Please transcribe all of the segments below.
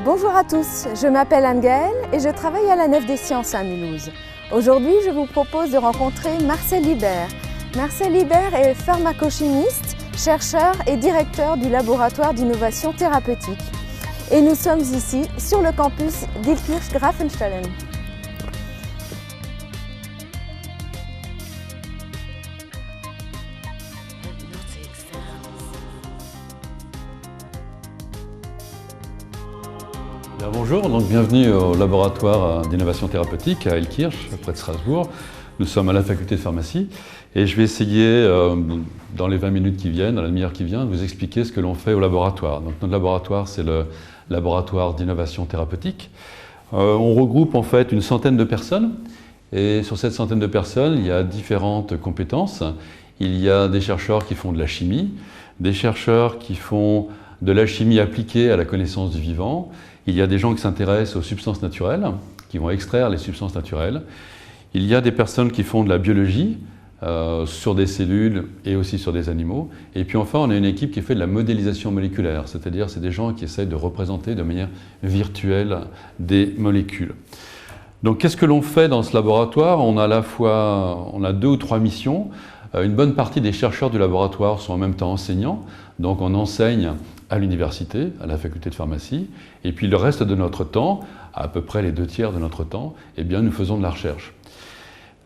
Bonjour à tous, je m'appelle Anne-Gaëlle et je travaille à la Nef des Sciences à Mulhouse. Aujourd'hui, je vous propose de rencontrer Marcel Libert. Marcel Libert est pharmacochimiste, chercheur et directeur du laboratoire d'innovation thérapeutique. Et nous sommes ici sur le campus d'Illkirch-Grafenstellen. Bonjour, donc bienvenue au laboratoire d'innovation thérapeutique à Illkirch, près de Strasbourg. Nous sommes à la faculté de pharmacie et je vais essayer, dans les 20 minutes qui viennent, dans la demi-heure qui vient, de vous expliquer ce que l'on fait au laboratoire. Donc, notre laboratoire, c'est le laboratoire d'innovation thérapeutique. On regroupe en fait une centaine de personnes et sur cette centaine de personnes, il y a différentes compétences. Il y a des chercheurs qui font de la chimie, des chercheurs qui font de la chimie appliquée à la connaissance du vivant. Il y a des gens qui s'intéressent aux substances naturelles, qui vont extraire les substances naturelles. Il y a des personnes qui font de la biologie sur des cellules et aussi sur des animaux. Et puis enfin, on a une équipe qui fait de la modélisation moléculaire, c'est-à-dire c'est des gens qui essayent de représenter de manière virtuelle des molécules. Donc qu'est-ce que l'on fait dans ce laboratoire? On a 2 ou 3 missions. Une bonne partie des chercheurs du laboratoire sont en même temps enseignants, donc on enseigne à l'université, à la faculté de pharmacie, et puis le reste de notre temps, à peu près les 2/3 de notre temps, eh bien, nous faisons de la recherche.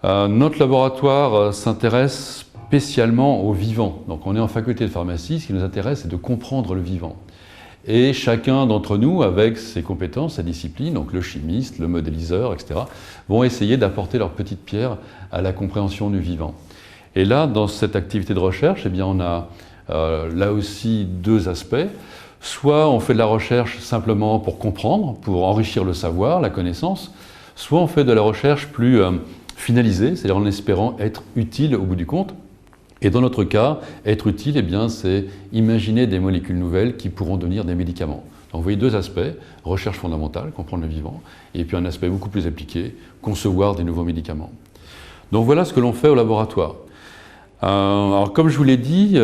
Notre laboratoire s'intéresse spécialement au vivant. Donc on est en faculté de pharmacie, ce qui nous intéresse, c'est de comprendre le vivant. Et chacun d'entre nous, avec ses compétences, sa discipline, donc le chimiste, le modéliseur, etc., vont essayer d'apporter leur petite pierre à la compréhension du vivant. Et là, dans cette activité de recherche, eh bien, on a là aussi 2 aspects. Soit on fait de la recherche simplement pour comprendre, pour enrichir le savoir, la connaissance, soit on fait de la recherche plus finalisée, c'est-à-dire en espérant être utile au bout du compte. Et dans notre cas, être utile, eh bien, c'est imaginer des molécules nouvelles qui pourront devenir des médicaments. Donc vous voyez 2 aspects, recherche fondamentale, comprendre le vivant, et puis un aspect beaucoup plus appliqué, concevoir des nouveaux médicaments. Donc voilà ce que l'on fait au laboratoire. Alors comme je vous l'ai dit,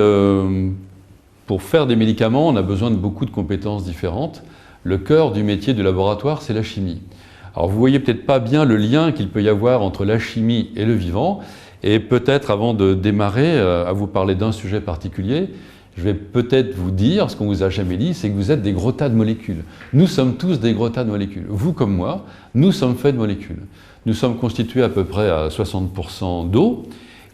pour faire des médicaments, on a besoin de beaucoup de compétences différentes. Le cœur du métier du laboratoire, c'est la chimie. Alors vous voyez peut-être pas bien le lien qu'il peut y avoir entre la chimie et le vivant, et peut-être avant de démarrer à vous parler d'un sujet particulier, je vais peut-être vous dire, ce qu'on vous a jamais dit, c'est que vous êtes des gros tas de molécules. Nous sommes tous des gros tas de molécules. Vous comme moi, nous sommes faits de molécules. Nous sommes constitués à peu près à 60% d'eau.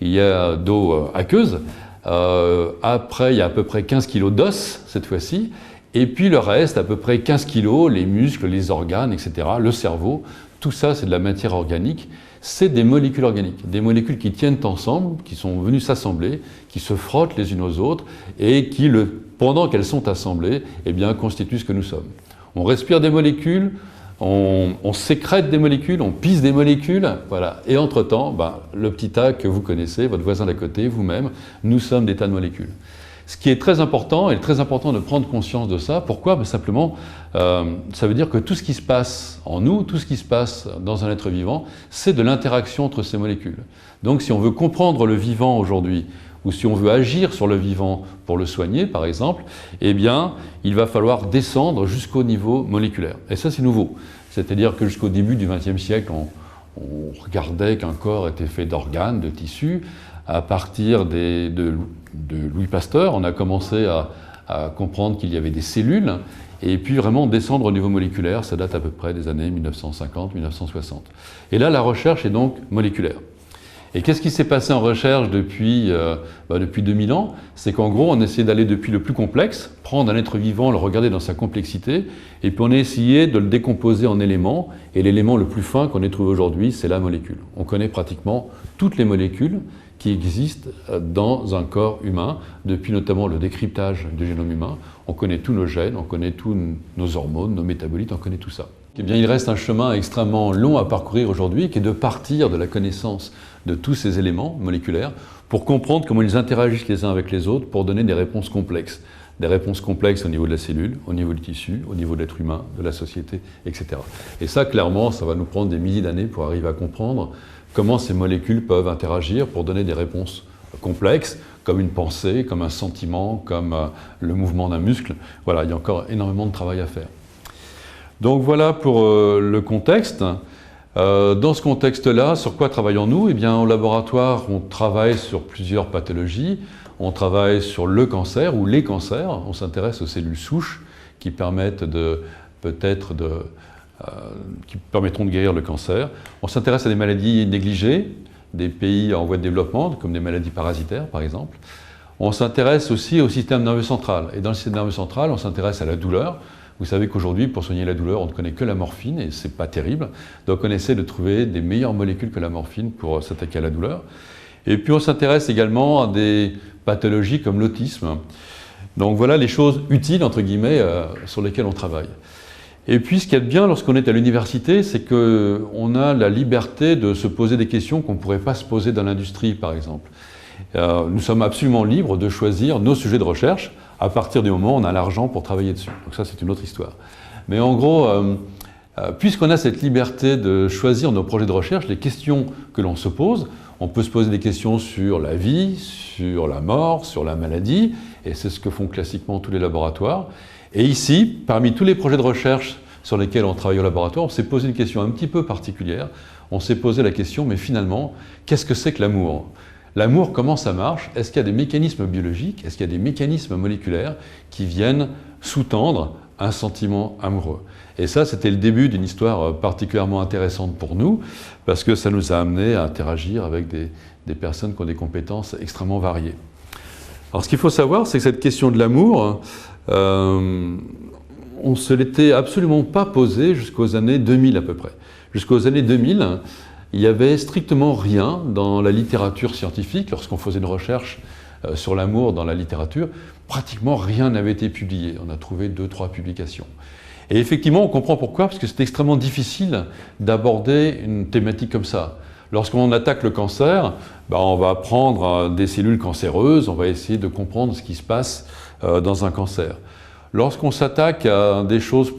Il y a d'eau aqueuse, après il y a à peu près 15 kg d'os cette fois-ci, et puis le reste, à peu près 15 kg, les muscles, les organes, etc., le cerveau, tout ça c'est de la matière organique, c'est des molécules organiques, des molécules qui tiennent ensemble, qui sont venues s'assembler, qui se frottent les unes aux autres, et qui, pendant qu'elles sont assemblées, eh bien, constituent ce que nous sommes. On respire des molécules, on sécrète des molécules, on pisse des molécules, voilà. Et entre-temps, le petit tas que vous connaissez, votre voisin d'à côté, vous-même, nous sommes des tas de molécules. Ce qui est très important, et très important de prendre conscience de ça. Pourquoi? Simplement, ça veut dire que tout ce qui se passe en nous, tout ce qui se passe dans un être vivant, c'est de l'interaction entre ces molécules. Donc si on veut comprendre le vivant aujourd'hui, ou si on veut agir sur le vivant pour le soigner, par exemple, eh bien, il va falloir descendre jusqu'au niveau moléculaire. Et ça, c'est nouveau. C'est-à-dire que jusqu'au début du XXe siècle, on regardait qu'un corps était fait d'organes, de tissus. À partir de Louis Pasteur, on a commencé à comprendre qu'il y avait des cellules, et puis vraiment descendre au niveau moléculaire, ça date à peu près des années 1950-1960. Et là, la recherche est donc moléculaire. Et qu'est-ce qui s'est passé en recherche depuis 2000 ans? C'est qu'en gros, on essayait d'aller depuis le plus complexe, prendre un être vivant, le regarder dans sa complexité, et puis on a essayé de le décomposer en éléments, et l'élément le plus fin qu'on ait trouvé aujourd'hui, c'est la molécule. On connaît pratiquement toutes les molécules qui existent dans un corps humain, depuis notamment le décryptage du génome humain. On connaît tous nos gènes, on connaît tous nos hormones, nos métabolites, on connaît tout ça. Eh bien, il reste un chemin extrêmement long à parcourir aujourd'hui, qui est de partir de la connaissance de tous ces éléments moléculaires pour comprendre comment ils interagissent les uns avec les autres pour donner des réponses complexes. Des réponses complexes au niveau de la cellule, au niveau du tissu, au niveau de l'être humain, de la société, etc. Et ça, clairement, ça va nous prendre des milliers d'années pour arriver à comprendre comment ces molécules peuvent interagir pour donner des réponses complexes, comme une pensée, comme un sentiment, comme le mouvement d'un muscle. Voilà, il y a encore énormément de travail à faire. Donc voilà pour le contexte. Dans ce contexte-là, sur quoi travaillons-nous? Eh bien, au laboratoire, on travaille sur plusieurs pathologies. On travaille sur le cancer ou les cancers. On s'intéresse aux cellules souches qui permettent qui permettront de guérir le cancer. On s'intéresse à des maladies négligées, des pays en voie de développement, comme des maladies parasitaires par exemple. On s'intéresse aussi au système nerveux central. Et dans le système nerveux central, on s'intéresse à la douleur. Vous savez qu'aujourd'hui, pour soigner la douleur, on ne connaît que la morphine et c'est pas terrible. Donc on essaie de trouver des meilleures molécules que la morphine pour s'attaquer à la douleur. Et puis on s'intéresse également à des pathologies comme l'autisme. Donc voilà les choses utiles, entre guillemets, sur lesquelles on travaille. Et puis ce qu'il y a de bien lorsqu'on est à l'université, c'est qu'on a la liberté de se poser des questions qu'on ne pourrait pas se poser dans l'industrie, par exemple. Nous sommes absolument libres de choisir nos sujets de recherche à partir du moment où on a l'argent pour travailler dessus. Donc ça, c'est une autre histoire. Mais en gros, puisqu'on a cette liberté de choisir nos projets de recherche, les questions que l'on se pose, on peut se poser des questions sur la vie, sur la mort, sur la maladie, et c'est ce que font classiquement tous les laboratoires. Et ici, parmi tous les projets de recherche sur lesquels on travaille au laboratoire, on s'est posé une question un petit peu particulière. On s'est posé la question, mais finalement, qu'est-ce que c'est que l'amour ? L'amour, comment ça marche? Est-ce qu'il y a des mécanismes biologiques? Est-ce qu'il y a des mécanismes moléculaires qui viennent sous-tendre un sentiment amoureux? Et ça, c'était le début d'une histoire particulièrement intéressante pour nous, parce que ça nous a amené à interagir avec des personnes qui ont des compétences extrêmement variées. Alors, ce qu'il faut savoir, c'est que cette question de l'amour, on ne se l'était absolument pas posée jusqu'aux années 2000 à peu près. Jusqu'aux années 2000, il n'y avait strictement rien dans la littérature scientifique. Lorsqu'on faisait une recherche sur l'amour dans la littérature, pratiquement rien n'avait été publié. On a trouvé 2-3 publications. Et effectivement, on comprend pourquoi, parce que c'est extrêmement difficile d'aborder une thématique comme ça. Lorsqu'on attaque le cancer, on va prendre des cellules cancéreuses, on va essayer de comprendre ce qui se passe dans un cancer. Lorsqu'on s'attaque à des choses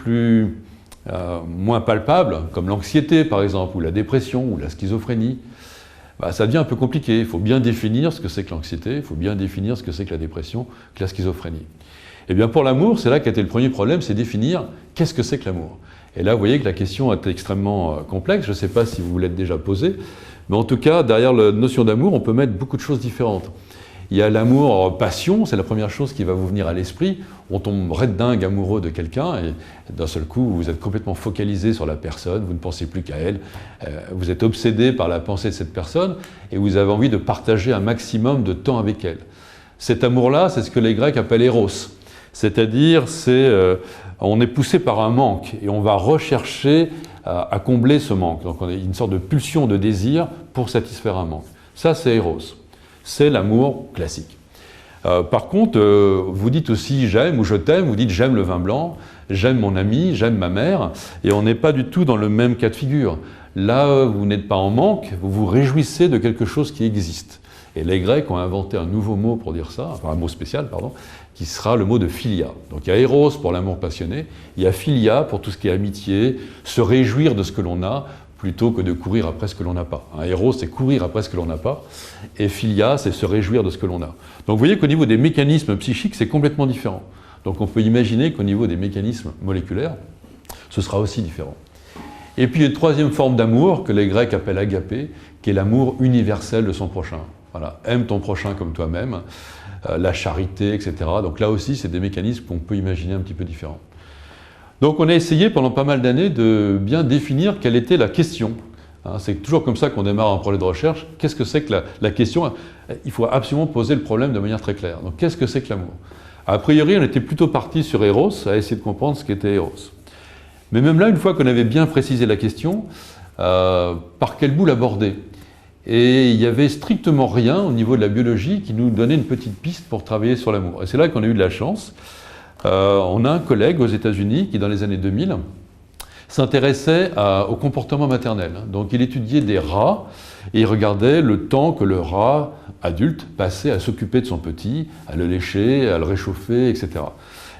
moins palpables, comme l'anxiété par exemple, ou la dépression, ou la schizophrénie, ça devient un peu compliqué. Il faut bien définir ce que c'est que l'anxiété, il faut bien définir ce que c'est que la dépression, que la schizophrénie. Et bien pour l'amour, c'est là qu'a été le premier problème, c'est définir qu'est-ce que c'est que l'amour. Et là, vous voyez que la question est extrêmement complexe, je ne sais pas si vous l'êtes déjà posée, mais en tout cas, derrière la notion d'amour, on peut mettre beaucoup de choses différentes. Il y a l'amour passion, c'est la première chose qui va vous venir à l'esprit. On tombe dingue amoureux de quelqu'un et d'un seul coup, vous êtes complètement focalisé sur la personne, vous ne pensez plus qu'à elle, vous êtes obsédé par la pensée de cette personne et vous avez envie de partager un maximum de temps avec elle. Cet amour-là, c'est ce que les Grecs appellent Eros. C'est-à-dire, on est poussé par un manque et on va rechercher à combler ce manque. Donc on a une sorte de pulsion de désir pour satisfaire un manque. Ça, c'est Eros. C'est l'amour classique. Par contre, vous dites aussi j'aime ou je t'aime, vous dites j'aime le vin blanc, j'aime mon ami, j'aime ma mère, et on n'est pas du tout dans le même cas de figure. Là, vous n'êtes pas en manque, vous vous réjouissez de quelque chose qui existe. Et les Grecs ont inventé un nouveau mot pour dire ça, enfin un mot spécial, pardon, qui sera le mot de philia. Donc il y a Eros pour l'amour passionné, il y a philia pour tout ce qui est amitié, se réjouir de ce que l'on a, plutôt que de courir après ce que l'on n'a pas. Un héros, c'est courir après ce que l'on n'a pas, et philia, c'est se réjouir de ce que l'on a. Donc vous voyez qu'au niveau des mécanismes psychiques, c'est complètement différent. Donc on peut imaginer qu'au niveau des mécanismes moléculaires, ce sera aussi différent. Et puis une troisième forme d'amour, que les Grecs appellent agapé, qui est l'amour universel de son prochain. Voilà, aime ton prochain comme toi-même, la charité, etc. Donc là aussi, c'est des mécanismes qu'on peut imaginer un petit peu différents. Donc on a essayé pendant pas mal d'années de bien définir quelle était la question. C'est toujours comme ça qu'on démarre un projet de recherche. Qu'est-ce que c'est que la question? Il faut absolument poser le problème de manière très claire. Donc qu'est-ce que c'est que l'amour? A priori, on était plutôt parti sur Eros, à essayer de comprendre ce qu'était Eros. Mais même là, une fois qu'on avait bien précisé la question, par quel bout l'aborder? Et il n'y avait strictement rien au niveau de la biologie qui nous donnait une petite piste pour travailler sur l'amour. Et c'est là qu'on a eu de la chance. On a un collègue aux États-Unis qui, dans les années 2000, s'intéressait au comportement maternel. Donc il étudiait des rats et il regardait le temps que le rat adulte passait à s'occuper de son petit, à le lécher, à le réchauffer, etc.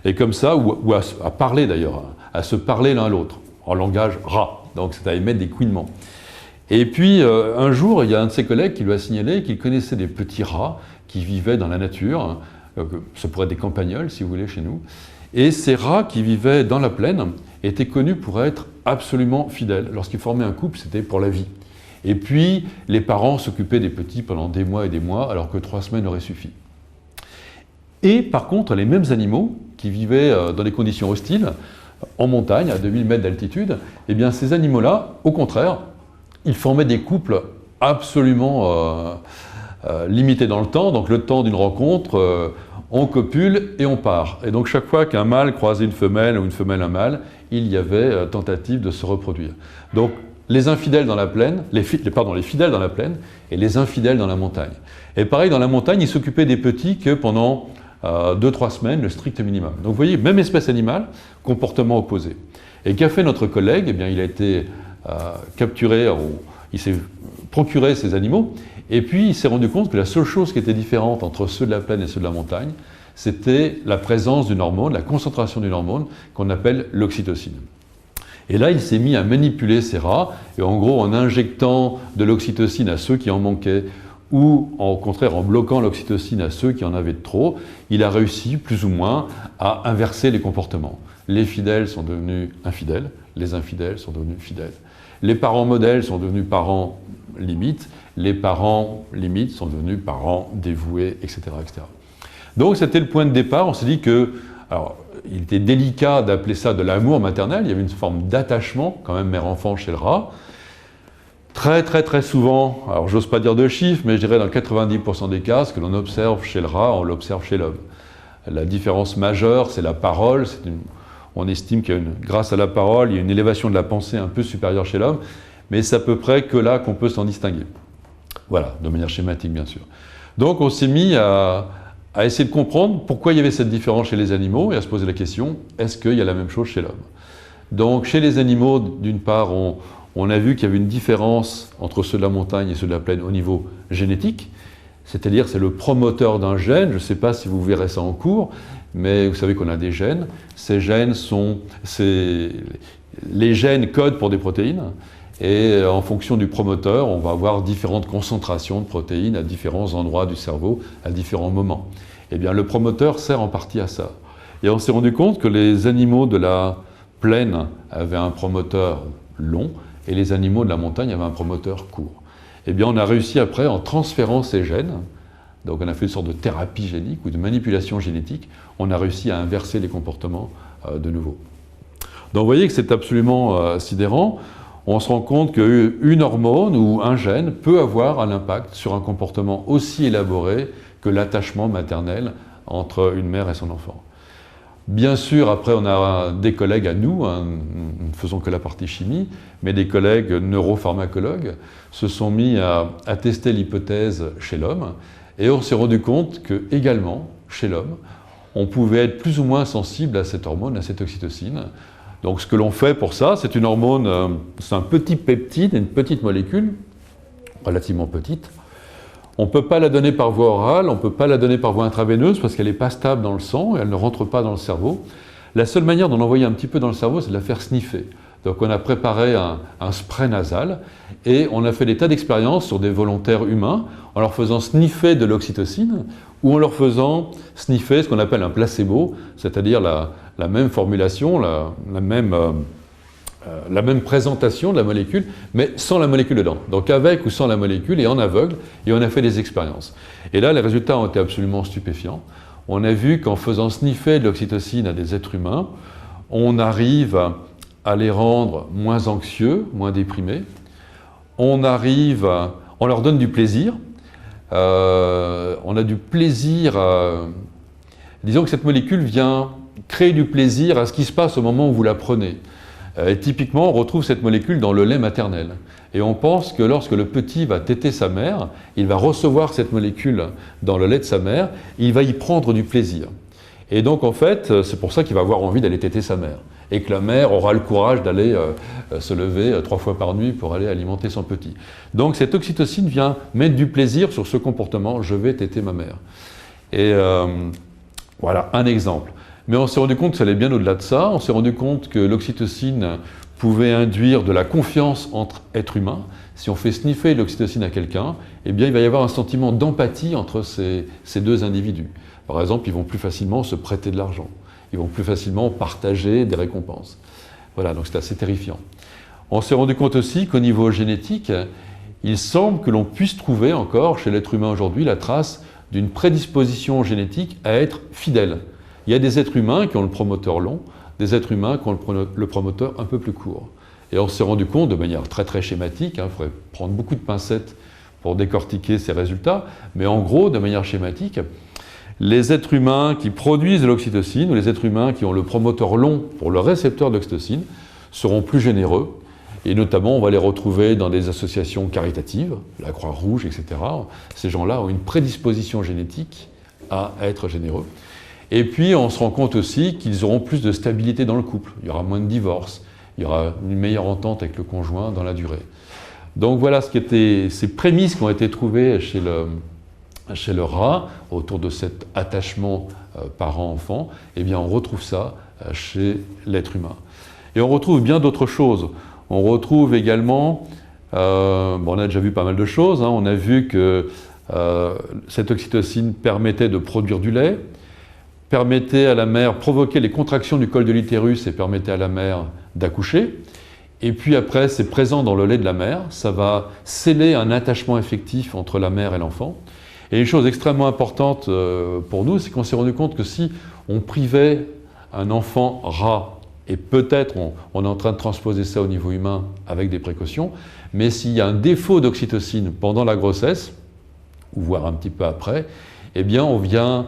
Et comme ça, ou à parler d'ailleurs, à se parler l'un à l'autre, en langage rat. Donc c'est à émettre des couinements. Et puis un jour, il y a un de ses collègues qui lui a signalé qu'il connaissait des petits rats qui vivaient dans la nature. Ça pourrait être des campagnols, si vous voulez, chez nous. Et ces rats qui vivaient dans la plaine, était connu pour être absolument fidèle. Lorsqu'il formait un couple, c'était pour la vie. Et puis, les parents s'occupaient des petits pendant des mois et des mois, alors que 3 semaines auraient suffi. Et par contre, les mêmes animaux qui vivaient dans des conditions hostiles, en montagne, à 2000 mètres d'altitude, eh bien ces animaux-là, au contraire, ils formaient des couples absolument limités dans le temps. Donc le temps d'une rencontre, on copule et on part. Et donc chaque fois qu'un mâle croisait une femelle ou une femelle un mâle, il y avait tentative de se reproduire. Donc les infidèles dans la plaine, les fidèles dans la plaine et les infidèles dans la montagne. Et pareil, dans la montagne, ils s'occupaient des petits que pendant 2-3 semaines, le strict minimum. Donc vous voyez, même espèce animale, comportement opposé. Et qu'a fait notre collègue? Eh bien, il a été capturé, il s'est procuré ces animaux, et puis il s'est rendu compte que la seule chose qui était différente entre ceux de la plaine et ceux de la montagne, c'était la présence d'une hormone, la concentration d'une hormone qu'on appelle l'oxytocine. Et là, il s'est mis à manipuler ces rats, et en gros, en injectant de l'oxytocine à ceux qui en manquaient, ou au contraire en bloquant l'oxytocine à ceux qui en avaient de trop, il a réussi plus ou moins à inverser les comportements. Les fidèles sont devenus infidèles, les infidèles sont devenus fidèles. Les parents modèles sont devenus parents limites, les parents limites sont devenus parents dévoués, etc. etc. Donc c'était le point de départ, on s'est dit que, alors il était délicat d'appeler ça de l'amour maternel, il y avait une forme d'attachement quand même mère-enfant chez le rat. Très souvent, alors j'ose pas dire de chiffres, mais je dirais dans 90% des cas, ce que l'on observe chez le rat, on l'observe chez l'homme. La différence majeure, c'est la parole. On estime grâce à la parole, il y a une élévation de la pensée un peu supérieure chez l'homme, mais c'est à peu près que là qu'on peut s'en distinguer. Voilà, de manière schématique bien sûr. Donc on s'est mis à essayer de comprendre pourquoi il y avait cette différence chez les animaux et à se poser la question, est-ce qu'il y a la même chose chez l'homme? Donc chez les animaux, d'une part, on a vu qu'il y avait une différence entre ceux de la montagne et ceux de la plaine au niveau génétique, c'est-à-dire c'est le promoteur d'un gène, je ne sais pas si vous verrez ça en cours, mais vous savez qu'on a des gènes, ces gènes les gènes codent pour des protéines, et en fonction du promoteur, on va avoir différentes concentrations de protéines à différents endroits du cerveau, à différents moments. Eh bien le promoteur sert en partie à ça. Et on s'est rendu compte que les animaux de la plaine avaient un promoteur long, et les animaux de la montagne avaient un promoteur court. Eh bien, on a réussi après, en transférant ces gènes, donc on a fait une sorte de thérapie génique ou de manipulation génétique, on a réussi à inverser les comportements de nouveau. Donc vous voyez que c'est absolument sidérant. On se rend compte qu'une hormone ou un gène peut avoir un impact sur un comportement aussi élaboré que l'attachement maternel entre une mère et son enfant. Bien sûr, après, on a des collègues à nous, hein, nous ne faisons que la partie chimie, mais des collègues neuropharmacologues se sont mis à tester l'hypothèse chez l'homme, et on s'est rendu compte que, également, chez l'homme, on pouvait être plus ou moins sensible à cette hormone, à cette oxytocine. Donc ce que l'on fait pour ça, c'est une hormone, c'est un petit peptide, une petite molécule, relativement petite. On ne peut pas la donner par voie orale, on ne peut pas la donner par voie intraveineuse parce qu'elle n'est pas stable dans le sang, et elle ne rentre pas dans le cerveau. La seule manière d'en envoyer un petit peu dans le cerveau, c'est de la faire sniffer. Donc on a préparé un spray nasal et on a fait des tas d'expériences sur des volontaires humains en leur faisant sniffer de l'oxytocine ou en leur faisant sniffer ce qu'on appelle un placebo, c'est-à-dire la même formulation, la même présentation de la molécule, mais sans la molécule dedans. Donc avec ou sans la molécule et en aveugle, et on a fait des expériences. Et là, les résultats ont été absolument stupéfiants. On a vu qu'en faisant sniffer de l'oxytocine à des êtres humains, on arrive à les rendre moins anxieux, moins déprimés. On leur donne du plaisir. On a du plaisir. Disons que cette molécule vient créer du plaisir à ce qui se passe au moment où vous la prenez. Et typiquement, on retrouve cette molécule dans le lait maternel. Et on pense que lorsque le petit va téter sa mère, il va recevoir cette molécule dans le lait de sa mère, il va y prendre du plaisir. Et donc en fait, c'est pour ça qu'il va avoir envie d'aller téter sa mère. Et que la mère aura le courage d'aller se lever 3 fois par nuit pour aller alimenter son petit. Donc cette oxytocine vient mettre du plaisir sur ce comportement, je vais téter ma mère. Et voilà un exemple. Mais on s'est rendu compte que ça allait bien au-delà de ça. On s'est rendu compte que l'oxytocine pouvait induire de la confiance entre êtres humains. Si on fait sniffer l'oxytocine à quelqu'un, eh bien, il va y avoir un sentiment d'empathie entre ces deux individus. Par exemple, ils vont plus facilement se prêter de l'argent. Ils vont plus facilement partager des récompenses. Voilà, donc c'est assez terrifiant. On s'est rendu compte aussi qu'au niveau génétique, il semble que l'on puisse trouver encore chez l'être humain aujourd'hui la trace d'une prédisposition génétique à être fidèle. Il y a des êtres humains qui ont le promoteur long, des êtres humains qui ont le promoteur un peu plus court. Et on s'est rendu compte de manière très très schématique, il faudrait prendre beaucoup de pincettes pour décortiquer ces résultats, mais en gros, de manière schématique, les êtres humains qui produisent de l'oxytocine ou les êtres humains qui ont le promoteur long pour le récepteur d'oxytocine seront plus généreux. Et notamment, on va les retrouver dans des associations caritatives, la Croix-Rouge, etc. Ces gens-là ont une prédisposition génétique à être généreux. Et puis, on se rend compte aussi qu'ils auront plus de stabilité dans le couple. Il y aura moins de divorces, il y aura une meilleure entente avec le conjoint dans la durée. Donc voilà ces prémices qui ont été trouvées chez le rat, autour de cet attachement parent-enfant. Eh bien, on retrouve ça chez l'être humain. Et on retrouve bien d'autres choses. On retrouve également, on a déjà vu pas mal de choses, on a vu que cette oxytocine permettait de produire du lait, permettait à la mère, provoquait les contractions du col de l'utérus et permettait à la mère d'accoucher. Et puis après, c'est présent dans le lait de la mère, ça va sceller un attachement affectif entre la mère et l'enfant. Et une chose extrêmement importante pour nous, c'est qu'on s'est rendu compte que si on privait un enfant rat, et peut-être on est en train de transposer ça au niveau humain avec des précautions, mais s'il y a un défaut d'oxytocine pendant la grossesse, ou voire un petit peu après, eh bien on vient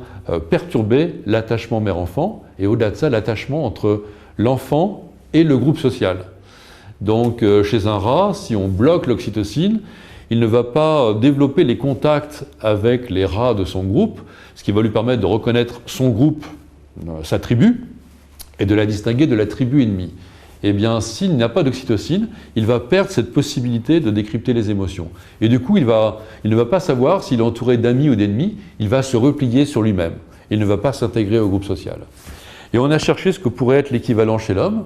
perturber l'attachement mère-enfant, et au-delà de ça, l'attachement entre l'enfant et le groupe social. Donc chez un rat, si on bloque l'oxytocine, il ne va pas développer les contacts avec les rats de son groupe, ce qui va lui permettre de reconnaître son groupe, sa tribu, et de la distinguer de la tribu ennemie. Eh bien, s'il n'a pas d'oxytocine, il va perdre cette possibilité de décrypter les émotions. Et du coup, il ne va pas savoir s'il est entouré d'amis ou d'ennemis, il va se replier sur lui-même. Il ne va pas s'intégrer au groupe social. Et on a cherché ce que pourrait être l'équivalent chez l'homme,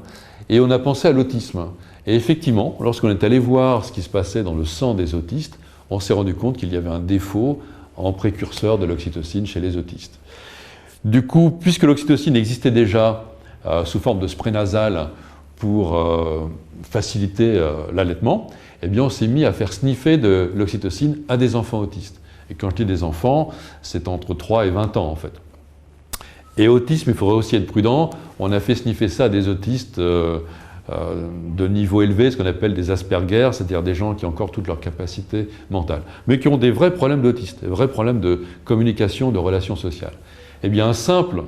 et on a pensé à l'autisme. Et effectivement, lorsqu'on est allé voir ce qui se passait dans le sang des autistes, on s'est rendu compte qu'il y avait un défaut en précurseur de l'oxytocine chez les autistes. Du coup, puisque l'oxytocine existait déjà sous forme de spray nasal pour faciliter l'allaitement, eh bien on s'est mis à faire sniffer de l'oxytocine à des enfants autistes. Et quand je dis des enfants, c'est entre 3 et 20 ans en fait. Et autisme, il faudrait aussi être prudent, on a fait sniffer ça à des autistes de niveau élevé, ce qu'on appelle des Asperger, c'est-à-dire des gens qui ont encore toute leur capacité mentale, mais qui ont des vrais problèmes d'autisme, des vrais problèmes de communication, de relations sociales. Eh bien un simple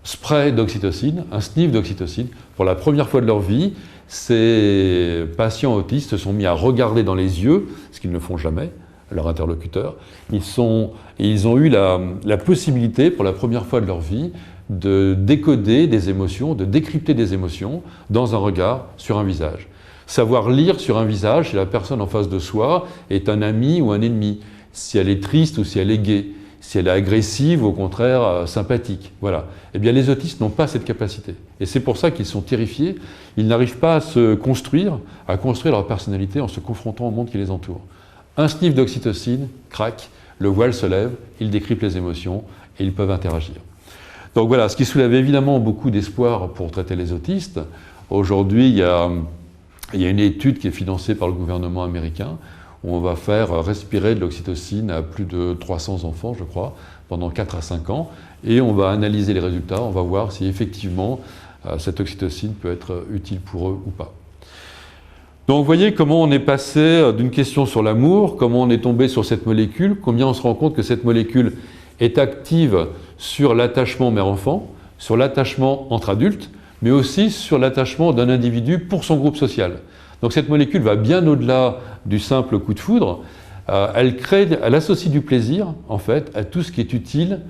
spray d'oxytocine, un sniff d'oxytocine, pour la première fois de leur vie, ces patients autistes se sont mis à regarder dans les yeux, ce qu'ils ne font jamais, leur interlocuteur. Ils ont eu la possibilité, pour la première fois de leur vie, de décoder des émotions, de décrypter des émotions dans un regard sur un visage. Savoir lire sur un visage si la personne en face de soi est un ami ou un ennemi, si elle est triste ou si elle est gaie, si elle est agressive ou au contraire sympathique. Voilà. Eh bien, les autistes n'ont pas cette capacité. Et c'est pour ça qu'ils sont terrifiés. Ils n'arrivent pas à construire leur personnalité en se confrontant au monde qui les entoure. Un sniff d'oxytocine, crac, le voile se lève, ils décryptent les émotions et ils peuvent interagir. Donc voilà, ce qui soulève évidemment beaucoup d'espoir pour traiter les autistes. Aujourd'hui, il y a une étude qui est financée par le gouvernement américain où on va faire respirer de l'oxytocine à plus de 300 enfants, je crois, pendant 4 à 5 ans. Et on va analyser les résultats, on va voir si effectivement cette oxytocine peut être utile pour eux ou pas. Donc vous voyez comment on est passé d'une question sur l'amour, comment on est tombé sur cette molécule, combien on se rend compte que cette molécule est active sur l'attachement mère-enfant, sur l'attachement entre adultes, mais aussi sur l'attachement d'un individu pour son groupe social. Donc cette molécule va bien au-delà du simple coup de foudre. Elle associe du plaisir, en fait, à tout ce qui est utile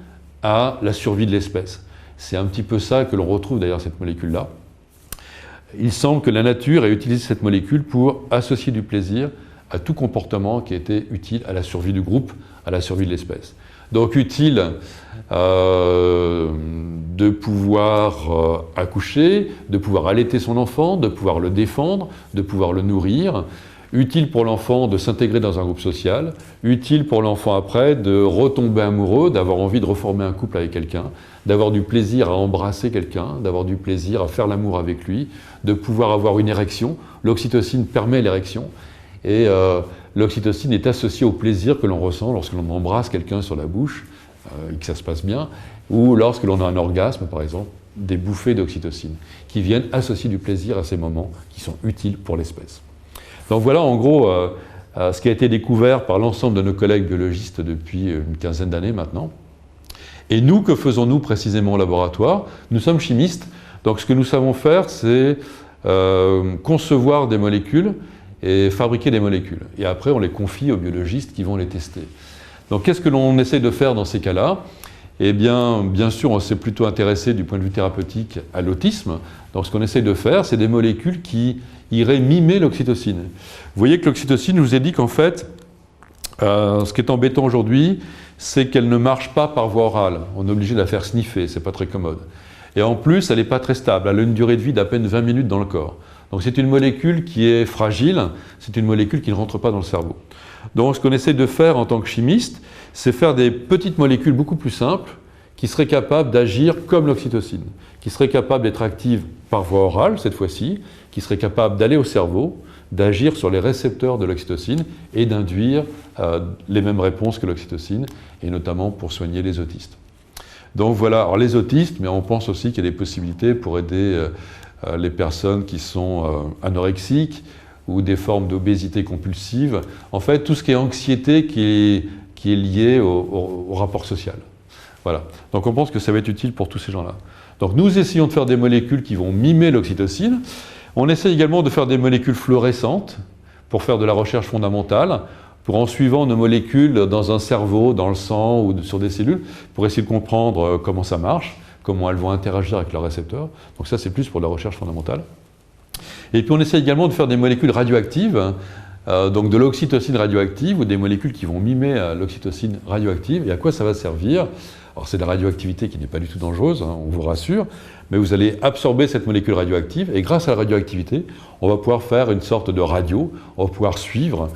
à la survie de l'espèce. C'est un petit peu ça que l'on retrouve d'ailleurs cette molécule-là. Il semble que la nature ait utilisé cette molécule pour associer du plaisir à tout comportement qui était utile à la survie du groupe, à la survie de l'espèce. Donc utile de pouvoir accoucher, de pouvoir allaiter son enfant, de pouvoir le défendre, de pouvoir le nourrir. Utile pour l'enfant de s'intégrer dans un groupe social, utile pour l'enfant après de retomber amoureux, d'avoir envie de reformer un couple avec quelqu'un, d'avoir du plaisir à embrasser quelqu'un, d'avoir du plaisir à faire l'amour avec lui, de pouvoir avoir une érection. L'oxytocine permet l'érection et l'oxytocine est associée au plaisir que l'on ressent lorsque l'on embrasse quelqu'un sur la bouche et que ça se passe bien, ou lorsque l'on a un orgasme par exemple, des bouffées d'oxytocine qui viennent associer du plaisir à ces moments qui sont utiles pour l'espèce. Donc voilà en gros ce qui a été découvert par l'ensemble de nos collègues biologistes depuis une quinzaine d'années maintenant. Et nous, que faisons-nous précisément au laboratoire? Nous sommes chimistes, donc ce que nous savons faire, c'est concevoir des molécules et fabriquer des molécules. Et après, on les confie aux biologistes qui vont les tester. Donc qu'est-ce que l'on essaie de faire dans ces cas-là? Eh bien, bien sûr, on s'est plutôt intéressé du point de vue thérapeutique à l'autisme. Donc ce qu'on essaie de faire, c'est des molécules qui iraient mimer l'oxytocine. Vous voyez que l'oxytocine, je vous ai dit qu'en fait, ce qui est embêtant aujourd'hui, c'est qu'elle ne marche pas par voie orale. On est obligé de la faire sniffer, c'est pas très commode. Et en plus, elle n'est pas très stable, elle a une durée de vie d'à peine 20 minutes dans le corps. Donc c'est une molécule qui est fragile, c'est une molécule qui ne rentre pas dans le cerveau. Donc ce qu'on essaie de faire en tant que chimiste, c'est faire des petites molécules beaucoup plus simples qui seraient capables d'agir comme l'oxytocine, qui seraient capables d'être actives par voie orale cette fois-ci, qui seraient capables d'aller au cerveau, d'agir sur les récepteurs de l'oxytocine et d'induire les mêmes réponses que l'oxytocine, et notamment pour soigner les autistes. Donc voilà, alors les autistes, mais on pense aussi qu'il y a des possibilités pour aider les personnes qui sont anorexiques ou des formes d'obésité compulsive. En fait, tout ce qui est anxiété qui est lié au rapport social. Voilà. Donc on pense que ça va être utile pour tous ces gens-là. Donc nous essayons de faire des molécules qui vont mimer l'oxytocine. On essaie également de faire des molécules fluorescentes pour faire de la recherche fondamentale, pour en suivant nos molécules dans un cerveau, dans le sang ou sur des cellules, pour essayer de comprendre comment ça marche, comment elles vont interagir avec leurs récepteurs. Donc ça, c'est plus pour la recherche fondamentale. Et puis on essaie également de faire des molécules radioactives, donc de l'oxytocine radioactive ou des molécules qui vont mimer l'oxytocine radioactive. Et à quoi ça va servir? Alors c'est de la radioactivité qui n'est pas du tout dangereuse, hein, on vous rassure, mais vous allez absorber cette molécule radioactive et grâce à la radioactivité, on va pouvoir faire une sorte de radio, on va pouvoir suivre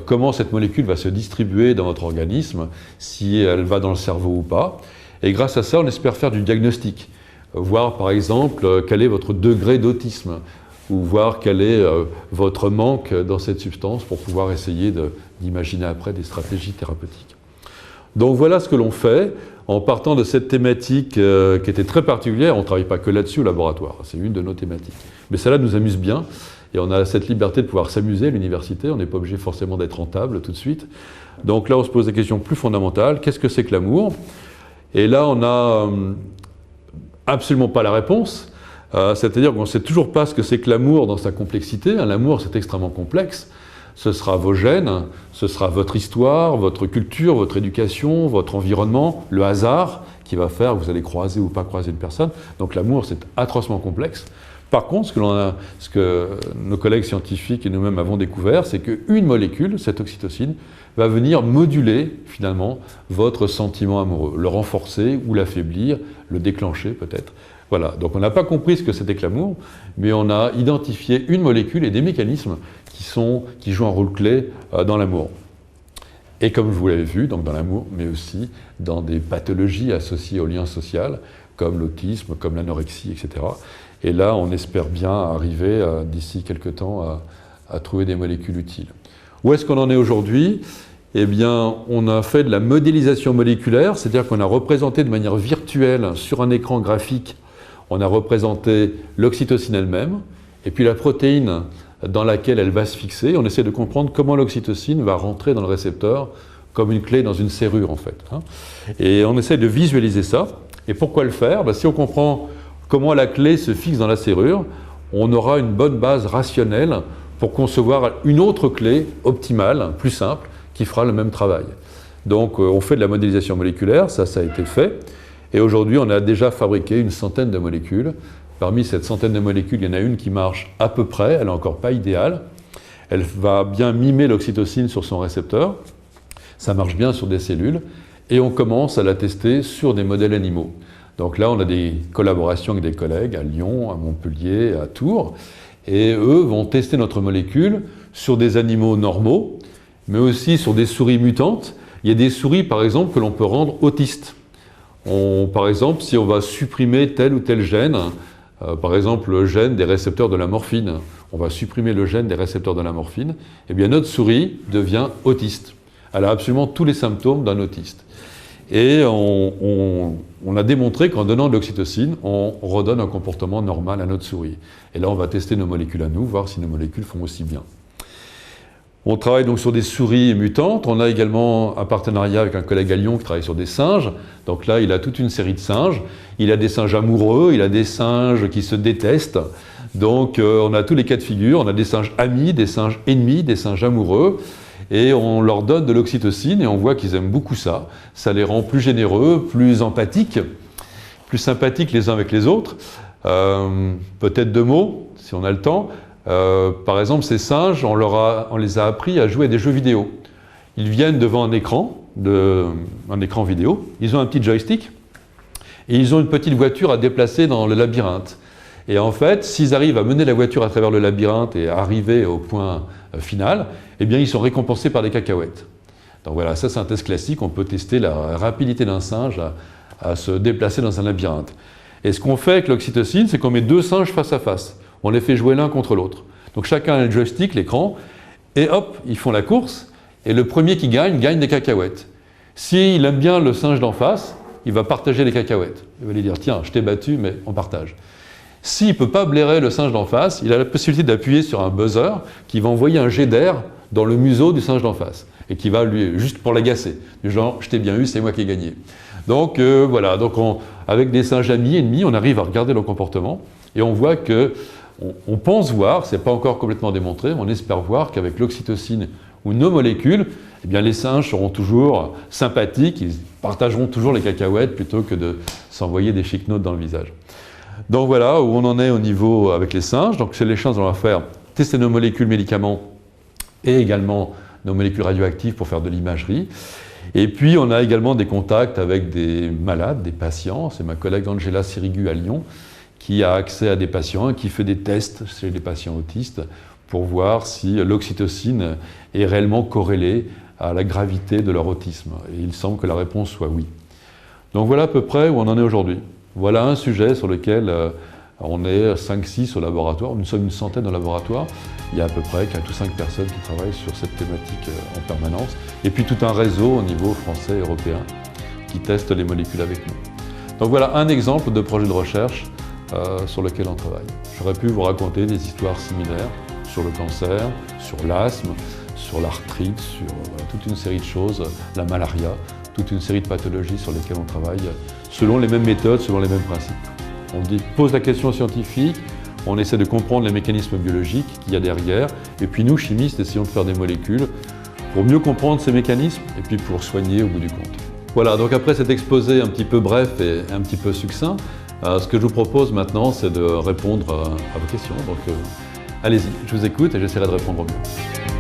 comment cette molécule va se distribuer dans votre organisme, si elle va dans le cerveau ou pas. Et grâce à ça, on espère faire du diagnostic, voir par exemple quel est votre degré d'autisme, ou voir quel est votre manque dans cette substance pour pouvoir essayer d'imaginer après des stratégies thérapeutiques. Donc voilà ce que l'on fait en partant de cette thématique qui était très particulière. On ne travaille pas que là-dessus au laboratoire, c'est une de nos thématiques. Mais cela nous amuse bien et on a cette liberté de pouvoir s'amuser à l'université, on n'est pas obligé forcément d'être rentable tout de suite. Donc là on se pose des questions plus fondamentales, qu'est-ce que c'est que l'amour? Et là on n'a absolument pas la réponse. C'est-à-dire qu'on ne sait toujours pas ce que c'est que l'amour dans sa complexité. L'amour, c'est extrêmement complexe. Ce sera vos gènes, ce sera votre histoire, votre culture, votre éducation, votre environnement, le hasard qui va faire que vous allez croiser ou pas croiser une personne. Donc l'amour, c'est atrocement complexe. Par contre, ce que nos collègues scientifiques et nous-mêmes avons découvert, c'est qu'une molécule, cette oxytocine, va venir moduler finalement votre sentiment amoureux, le renforcer ou l'affaiblir, le déclencher peut-être. Voilà, donc on n'a pas compris ce que c'était que l'amour, mais on a identifié une molécule et des mécanismes qui jouent un rôle clé dans l'amour. Et comme vous l'avez vu, donc dans l'amour, mais aussi dans des pathologies associées au lien social, comme l'autisme, comme l'anorexie, etc. Et là, on espère bien arriver, d'ici quelques temps, à trouver des molécules utiles. Où est-ce qu'on en est aujourd'hui? Eh bien, on a fait de la modélisation moléculaire, c'est-à-dire qu'on a représenté de manière virtuelle sur un écran graphique, on a représenté l'oxytocine elle-même, et puis la protéine dans laquelle elle va se fixer. On essaie de comprendre comment l'oxytocine va rentrer dans le récepteur comme une clé dans une serrure, en fait. Et on essaie de visualiser ça. Et pourquoi le faire? Si on comprend comment la clé se fixe dans la serrure, on aura une bonne base rationnelle pour concevoir une autre clé optimale, plus simple, qui fera le même travail. Donc on fait de la modélisation moléculaire, ça a été fait. Et aujourd'hui, on a déjà fabriqué une centaine de molécules. Parmi cette centaine de molécules, il y en a une qui marche à peu près, elle n'est encore pas idéale. Elle va bien mimer l'oxytocine sur son récepteur. Ça marche bien sur des cellules. Et on commence à la tester sur des modèles animaux. Donc là, on a des collaborations avec des collègues à Lyon, à Montpellier, à Tours. Et eux vont tester notre molécule sur des animaux normaux, mais aussi sur des souris mutantes. Il y a des souris, par exemple, que l'on peut rendre autistes. Par exemple, si on va supprimer tel ou tel gène, par exemple le gène des récepteurs de la morphine, on va supprimer le gène des récepteurs de la morphine, eh bien notre souris devient autiste. Elle a absolument tous les symptômes d'un autiste. Et on a démontré qu'en donnant de l'oxytocine, on redonne un comportement normal à notre souris. Et là, on va tester nos molécules à nous, voir si nos molécules font aussi bien. On travaille donc sur des souris mutantes. On a également un partenariat avec un collègue à Lyon qui travaille sur des singes. Donc là, il a toute une série de singes. Il a des singes amoureux, il a des singes qui se détestent. Donc on a tous les cas de figure. On a des singes amis, des singes ennemis, des singes amoureux. Et on leur donne de l'oxytocine et on voit qu'ils aiment beaucoup ça. Ça les rend plus généreux, plus empathiques, plus sympathiques les uns avec les autres. Peut-être 2 mots, si on a le temps. Par exemple, ces singes, on les a appris à jouer à des jeux vidéo. Ils viennent devant un écran vidéo, ils ont un petit joystick et ils ont une petite voiture à déplacer dans le labyrinthe. Et en fait, s'ils arrivent à mener la voiture à travers le labyrinthe et à arriver au point final, eh bien ils sont récompensés par des cacahuètes. Donc voilà, ça c'est un test classique, on peut tester la rapidité d'un singe à se déplacer dans un labyrinthe. Et ce qu'on fait avec l'oxytocine, c'est qu'on met 2 singes face à face. On les fait jouer l'un contre l'autre. Donc chacun a le joystick, l'écran, et hop, ils font la course, et le premier qui gagne des cacahuètes. S'il aime bien le singe d'en face, il va partager les cacahuètes. Il va lui dire, tiens, je t'ai battu, mais on partage. S'il ne peut pas blairer le singe d'en face, il a la possibilité d'appuyer sur un buzzer qui va envoyer un jet d'air dans le museau du singe d'en face, et qui va lui, juste pour l'agacer, du genre, je t'ai bien eu, c'est moi qui ai gagné. Donc voilà, donc avec des singes amis et ennemis, on arrive à regarder leur comportement, et on voit que on pense voir, ce n'est pas encore complètement démontré, mais on espère voir qu'avec l'oxytocine ou nos molécules, eh bien les singes seront toujours sympathiques, ils partageront toujours les cacahuètes plutôt que de s'envoyer des chic-notes dans le visage. Donc voilà où on en est au niveau avec les singes. Donc chez les chiens, on va faire tester nos molécules médicaments et également nos molécules radioactives pour faire de l'imagerie. Et puis on a également des contacts avec des malades, des patients. C'est ma collègue Angela Sirigu à Lyon qui a accès à des patients et qui fait des tests chez les patients autistes pour voir si l'oxytocine est réellement corrélée à la gravité de leur autisme. Et il semble que la réponse soit oui. Donc voilà à peu près où on en est aujourd'hui. Voilà un sujet sur lequel on est 5-6 au laboratoire. Nous sommes une centaine au laboratoire. Il y a à peu près 4 ou 5 personnes qui travaillent sur cette thématique en permanence. Et puis tout un réseau au niveau français et européen qui teste les molécules avec nous. Donc voilà un exemple de projet de recherche sur lequel on travaille. J'aurais pu vous raconter des histoires similaires sur le cancer, sur l'asthme, sur l'arthrite, sur toute une série de choses, la malaria, toute une série de pathologies sur lesquelles on travaille selon les mêmes méthodes, selon les mêmes principes. On pose la question scientifique, on essaie de comprendre les mécanismes biologiques qu'il y a derrière, et puis nous, chimistes, essayons de faire des molécules pour mieux comprendre ces mécanismes et puis pour soigner au bout du compte. Voilà, donc après cet exposé un petit peu bref et un petit peu succinct, ce que je vous propose maintenant, c'est de répondre à vos questions. Donc allez-y, je vous écoute et j'essaierai de répondre au mieux.